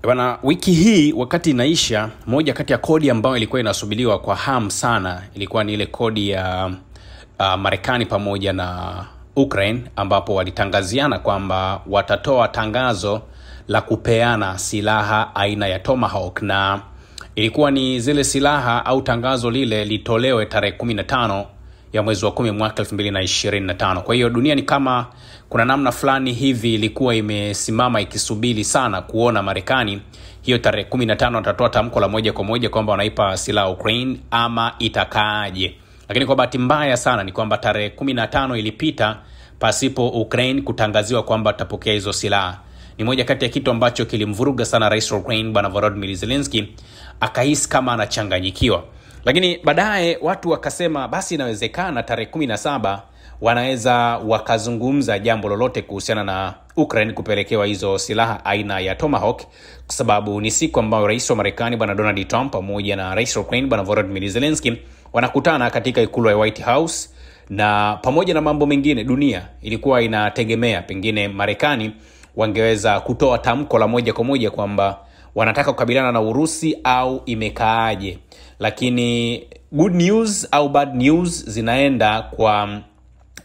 Bwana, wiki hii wakati inaisha, moja kati ya kodi ambayo ilikuwa inasubiriwa kwa hamu sana ilikuwa ni ile kodi ya Marekani pamoja na Ukraine, ambapo walitangaziana kwamba watatoa tangazo la kupeana silaha aina ya Tomahawk, na ilikuwa ni zile silaha au tangazo lile litolewe tarehe 15 ya mwezi wa 10 mwaka 2025. Kwa hiyo dunia ni kama kuna namna fulani hivi ilikuwa imesimama ikisubiri sana kuona Marekani hiyo tarehe 15 atatoa tamko la moja kwa moja kwamba wanaipa silaha Ukraine ama itakaaje. Lakini kwa bahati mbaya sana ni kwamba tarehe 15 ilipita pasipo Ukraine kutangaziwa kwamba atapokea hizo silaha. Ni moja kati ya kitu ambacho kilimvuruga sana rais wa Ukraine Bwana Volodymyr Zelensky, akahisi kama anachanganyikiwa. Lakini baadaye watu wakasema basi inawezekana tarehe 17 wanaweza wakazungumza jambo lolote kuhusiana na Ukraine kupelekewa hizo silaha aina ya Tomahawk, kwa sababu ni siku ambayo rais wa Marekani Bwana Donald Trump pamoja na rais wa Ukraine Bwana Volodymyr Zelensky wanakutana katika ikulu ya White House, na pamoja na mambo mengine dunia ilikuwa inategemea pengine Marekani wangeweza kutoa tamko la moja kwa moja kwamba wanataka kukabiliana na Urusi au imekaaje. Lakini good news au bad news zinaenda kwa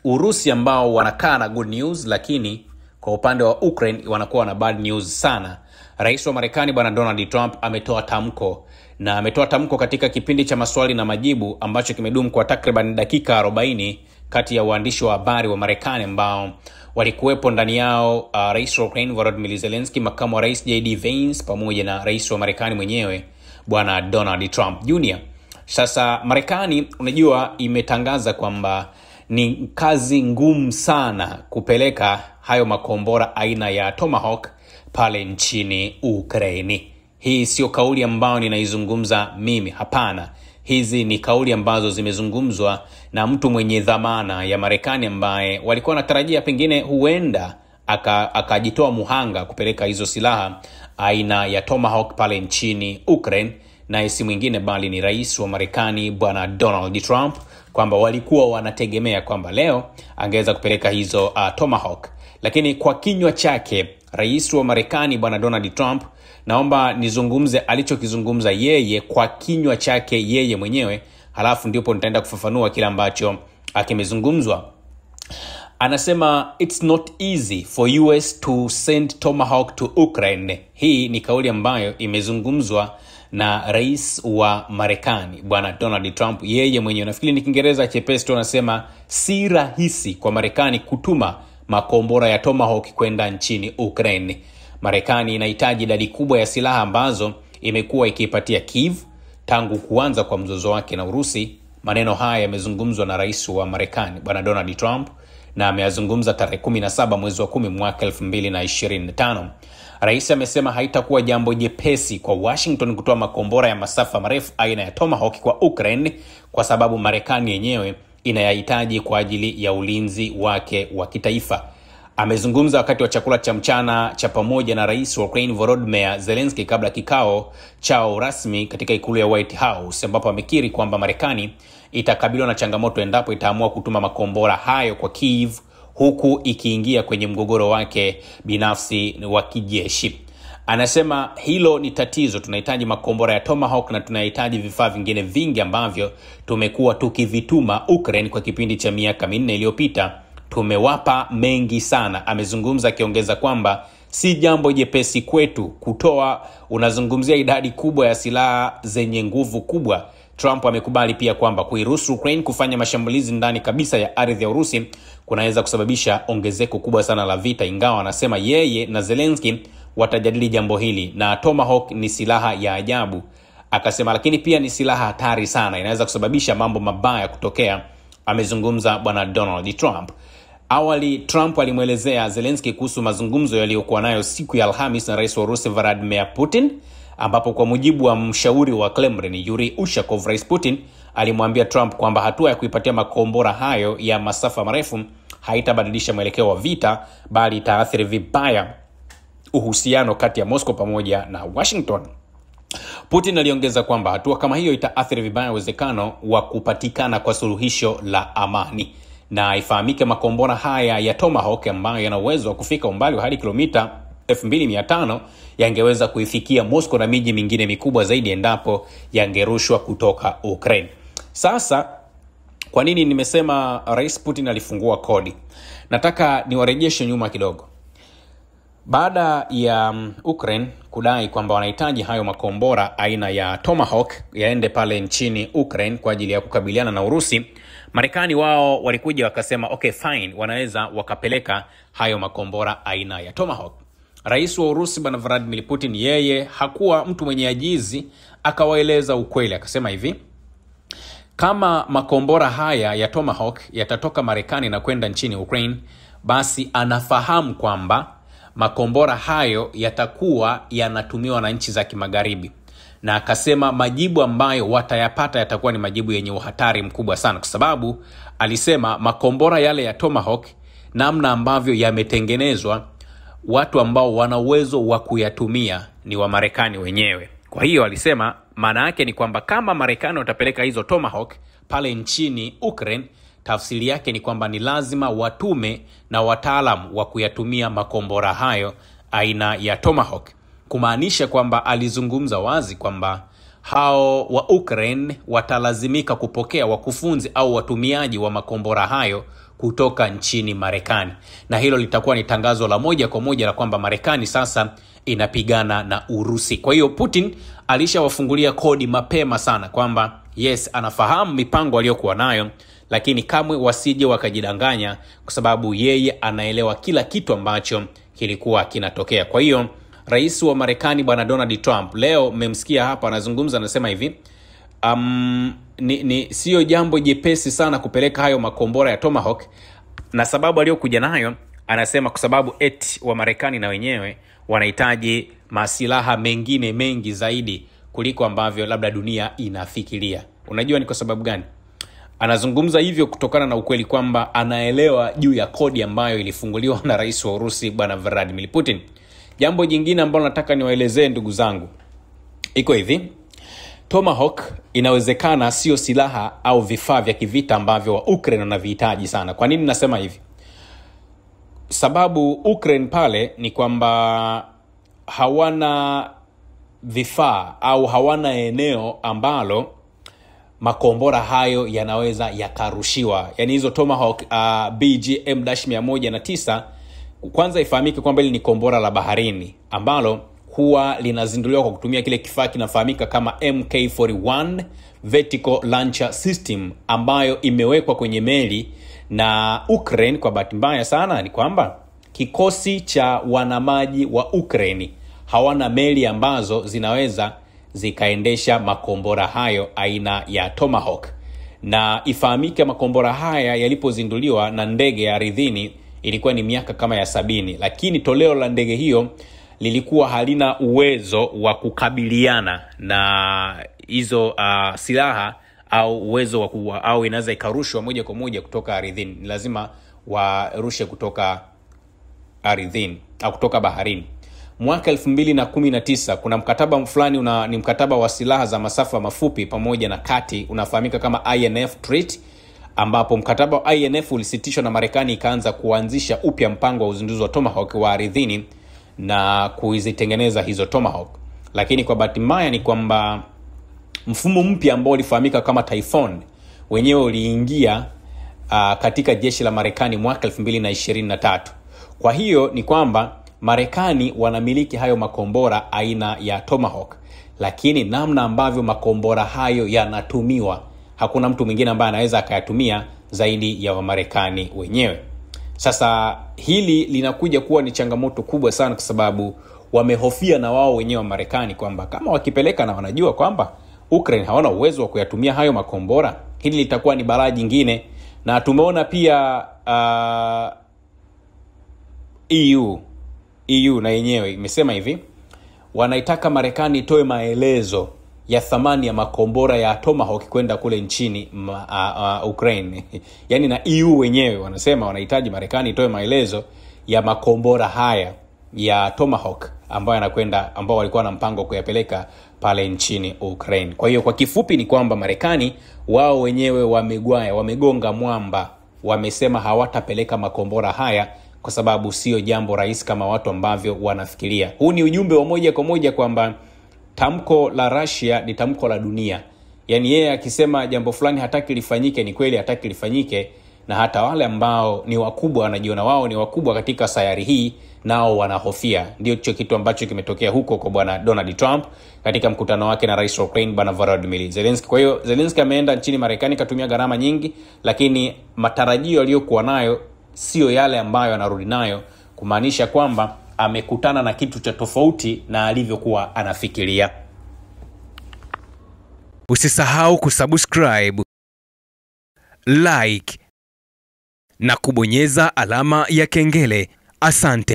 Urusi ambao wanakaa na good news, lakini kwa upande wa Ukraine wanakuwa na bad news sana. Rais wa Marekani Bwana Donald Trump ametoa tamko, na ametoa tamko katika kipindi cha maswali na majibu ambacho kimedumu kwa takriban dakika 40 kati ya waandishi wa habari wa Marekani ambao walikuwepo ndani yao rais wa Ukraine Volodymyr Zelensky, makamu wa rais JD Vance pamoja na rais wa Marekani mwenyewe Bwana Donald Trump Jr. Sasa Marekani unajua imetangaza kwamba ni kazi ngumu sana kupeleka hayo makombora aina ya Tomahawk pale nchini Ukraine. Hii sio kauli ambayo ninaizungumza mimi, hapana. Hizi ni kauli ambazo zimezungumzwa na mtu mwenye dhamana ya Marekani ambaye walikuwa wanatarajia pengine huenda akajitoa muhanga kupeleka hizo silaha aina ya Tomahawk pale nchini Ukraine, na si mwingine bali ni rais wa Marekani Bwana Donald Trump, kwamba walikuwa wanategemea kwamba leo angeweza kupeleka hizo Tomahawk. Lakini kwa kinywa chake rais wa Marekani Bwana Donald Trump, naomba nizungumze alichokizungumza yeye kwa kinywa chake yeye mwenyewe, halafu ndipo nitaenda kufafanua kile ambacho kimezungumzwa. Anasema it's not easy for US to send Tomahawk to Ukraine. Hii ni kauli ambayo imezungumzwa na rais wa Marekani Bwana Donald Trump yeye mwenyewe. Nafikiri ni Kiingereza chepesi tu, anasema si rahisi kwa Marekani kutuma makombora ya Tomahawk kwenda nchini Ukraine. Marekani inahitaji idadi kubwa ya silaha ambazo imekuwa ikipatia Kiev tangu kuanza kwa mzozo wake na Urusi. Maneno haya yamezungumzwa na rais wa Marekani Bwana Donald Trump, na ameyazungumza tarehe 17 mwezi wa 10 mwaka 2025. Rais amesema haitakuwa jambo jepesi kwa Washington kutoa makombora ya masafa marefu aina ya Tomahawk kwa Ukraine, kwa sababu Marekani yenyewe inayahitaji kwa ajili ya ulinzi wake wa kitaifa. Amezungumza wakati wa chakula cha mchana cha pamoja na rais wa Ukraine Volodymyr Zelensky kabla kikao chao rasmi katika ikulu ya White House, ambapo amekiri kwamba Marekani itakabiliwa na changamoto endapo itaamua kutuma makombora hayo kwa Kiev, huku ikiingia kwenye mgogoro wake binafsi wa kijeshi. Anasema hilo ni tatizo, tunahitaji makombora ya Tomahawk na tunahitaji vifaa vingine vingi ambavyo tumekuwa tukivituma Ukraine kwa kipindi cha miaka 4 iliyopita. Tumewapa mengi sana. Amezungumza akiongeza kwamba si jambo jepesi kwetu kutoa, unazungumzia idadi kubwa ya silaha zenye nguvu kubwa. Trump amekubali pia kwamba kuiruhusu Ukraine kufanya mashambulizi ndani kabisa ya ardhi ya Urusi kunaweza kusababisha ongezeko kubwa sana la vita, ingawa anasema yeye na Zelensky watajadili jambo hili, na Tomahawk ni silaha ya ajabu. Akasema lakini pia ni silaha hatari sana, inaweza kusababisha mambo mabaya kutokea. Amezungumza Bwana Donald Trump. Awali Trump alimuelezea Zelensky kuhusu mazungumzo yaliyokuwa nayo siku ya Alhamis na rais wa Urusi Vladimir Putin, ambapo kwa mujibu wa mshauri wa Kremlin Yuri Ushakov, rais Putin alimwambia Trump kwamba hatua ya kuipatia makombora hayo ya masafa marefu haitabadilisha mwelekeo wa vita, bali itaathiri vibaya uhusiano kati ya Moscow pamoja na Washington. Putin aliongeza kwamba hatua kama hiyo itaathiri vibaya uwezekano wa kupatikana kwa suluhisho la amani. Na ifahamike makombora haya ya Tomahawk ambayo yana uwezo wa kufika umbali wa hadi kilomita 2500 yangeweza kuifikia Moscow na miji mingine mikubwa zaidi endapo yangerushwa kutoka Ukraine. Sasa kwa nini nimesema Rais Putin alifungua kodi? Nataka niwarejeshe nyuma kidogo. Baada ya Ukraine kudai kwamba wanahitaji hayo makombora aina ya Tomahawk yaende pale nchini Ukraine kwa ajili ya kukabiliana na Urusi, Marekani wao walikuja wakasema okay fine, wanaweza wakapeleka hayo makombora aina ya Tomahawk. Rais wa Urusi Bwana Vladimir Putin yeye hakuwa mtu mwenye ajizi, akawaeleza ukweli, akasema hivi: kama makombora haya ya Tomahawk yatatoka Marekani na kwenda nchini Ukraine, basi anafahamu kwamba makombora hayo yatakuwa yanatumiwa na nchi za kimagharibi, na akasema majibu ambayo watayapata yatakuwa ni majibu yenye uhatari mkubwa sana, kwa sababu alisema makombora yale ya Tomahawk namna ambavyo yametengenezwa, watu ambao wana uwezo wa kuyatumia ni wa Marekani wenyewe. Kwa hiyo alisema maana yake ni kwamba kama Marekani watapeleka hizo Tomahawk pale nchini Ukraine, tafsiri yake ni kwamba ni lazima watume na wataalamu wa kuyatumia makombora hayo aina ya Tomahawk. Kumaanisha kwamba alizungumza wazi kwamba hao wa Ukraine watalazimika kupokea wakufunzi au watumiaji wa makombora hayo kutoka nchini Marekani. Na hilo litakuwa ni tangazo la moja kwa moja la kwamba Marekani sasa inapigana na Urusi. Kwa hiyo Putin alishawafungulia kodi mapema sana kwamba yes, anafahamu mipango aliyokuwa nayo, lakini kamwe wasije wakajidanganya, kwa sababu yeye anaelewa kila kitu ambacho kilikuwa kinatokea. Kwa hiyo Rais wa Marekani Bwana Donald Trump leo mmemsikia hapa anazungumza, anasema hivi sio jambo jepesi sana kupeleka hayo makombora ya Tomahawk, na sababu aliyokuja nayo anasema kwa sababu wa Marekani na wenyewe wanahitaji masilaha mengine mengi zaidi kuliko ambavyo labda dunia inafikiria. Unajua ni kwa sababu gani? Anazungumza hivyo kutokana na ukweli kwamba anaelewa juu ya kodi ambayo ilifunguliwa na Rais wa Urusi Bwana Vladimir Putin. Jambo jingine ambalo nataka niwaelezee ndugu zangu, iko hivi: Tomahawk inawezekana sio silaha au vifaa vya kivita ambavyo wa Ukraine wanavihitaji sana. Kwa nini nasema hivi? Sababu Ukraine pale ni kwamba hawana vifaa au hawana eneo ambalo makombora hayo yanaweza yakarushiwa. Yaani hizo Tomahawk BGM-109, kwanza ifahamike kwamba hili ni kombora la baharini ambalo huwa linazinduliwa kwa kutumia kile kifaa kinafahamika kama MK41 Vertical Launcher System, ambayo imewekwa kwenye meli na Ukraine. Kwa bahati mbaya sana ni kwamba kikosi cha wanamaji wa Ukraine hawana meli ambazo zinaweza zikaendesha makombora hayo aina ya Tomahawk. Na ifahamike makombora haya yalipozinduliwa na ndege ya ardhini ilikuwa ni miaka kama ya 70, lakini toleo la ndege hiyo lilikuwa halina uwezo wa kukabiliana na hizo silaha au uwezo wa au inaweza ikarushwa moja kwa moja kutoka ardhini. Ni lazima warushe kutoka ardhini au kutoka baharini. Mwaka 2019 kuna mkataba fulani ni mkataba wa silaha za masafa mafupi pamoja na kati unafahamika kama INF Treaty, ambapo mkataba wa INF ulisitishwa na Marekani ikaanza kuanzisha upya mpango wa uzinduzi wa Tomahawk wa ardhini na kuzitengeneza hizo Tomahawk. Lakini kwa bahati mbaya ni kwamba mfumo mpya ambao ulifahamika kama Typhoon wenyewe uliingia katika jeshi la Marekani mwaka 2023. Kwa hiyo ni kwamba Marekani wanamiliki hayo makombora aina ya Tomahawk, lakini namna ambavyo makombora hayo yanatumiwa hakuna mtu mwingine ambaye anaweza akayatumia zaidi ya Wamarekani wenyewe. Sasa hili linakuja kuwa ni changamoto kubwa sana, kwa sababu wamehofia na wao wenyewe wa Marekani kwamba kama wakipeleka na wanajua kwamba Ukraine hawana uwezo wa kuyatumia hayo makombora, hili litakuwa ni balaa jingine. Na tumeona pia EU na yenyewe imesema hivi, wanaitaka Marekani itoe maelezo ya thamani ya makombora ya Tomahawk kwenda kule nchini Ukraine. Yaani na EU wenyewe wanasema wanahitaji Marekani itoe maelezo ya makombora haya ya Tomahawk ambao walikuwa na mpango kuyapeleka pale nchini Ukraine. Kwa hiyo kwa kifupi ni kwamba Marekani wao wenyewe wamegonga mwamba, wamesema hawatapeleka makombora haya kwa sababu sio jambo rahisi kama watu ambavyo wanafikiria. Huu ni ujumbe wa moja kwa moja kwamba tamko la Russia ni tamko la dunia. Yaani yeye akisema jambo fulani hataki lifanyike, ni kweli hataki lifanyike, na hata wale ambao ni wakubwa wanajiona wao ni wakubwa katika sayari hii nao wanahofia. Ndio kitu ambacho kimetokea huko kwa bwana Donald Trump katika mkutano wake na rais wa Ukraine bwana Volodymyr Zelensky. Kwa hiyo Zelensky ameenda nchini Marekani, katumia gharama nyingi, lakini matarajio aliyokuwa nayo sio yale ambayo anarudi nayo, kumaanisha kwamba amekutana na kitu cha tofauti na alivyokuwa anafikiria. Usisahau kusubscribe, like na kubonyeza alama ya kengele. Asante.